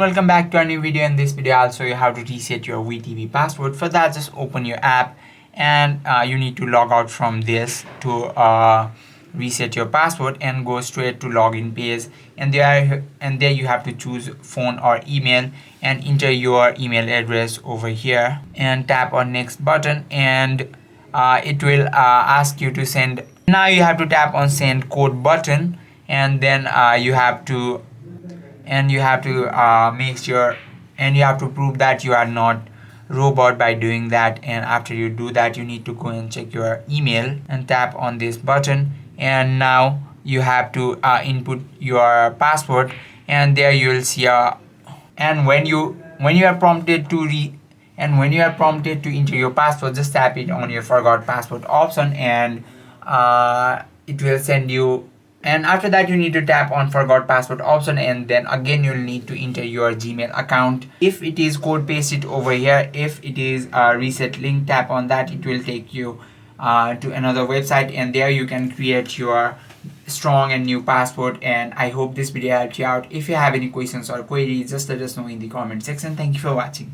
welcome back to a new video. In this video I'll show you how to reset your WeTV password. For that, just open your app and you need to log out from this to reset your password and go straight to login page, and there you have to choose phone or email and enter your email address over here and tap on next button, and it will ask you to send. Now you have to tap on send code button, and then you have to make sure, and you have to prove that you are not robot by doing that. And after you do that, you need to go and check your email and tap on this button, and now you have to input your password, and there you will see and when you are prompted to enter your password, just tap it on your forgot password option, and it will send you. And after that, you need to tap on forgot password option, and then again you'll need to enter your Gmail account. If it is code pasted over here, if it is a reset link, tap on that. It will take you to another website, and there you can create your strong and new password. And I hope this video helped you out. If you have any questions or queries, just let us know in the comment section. Thank you for watching.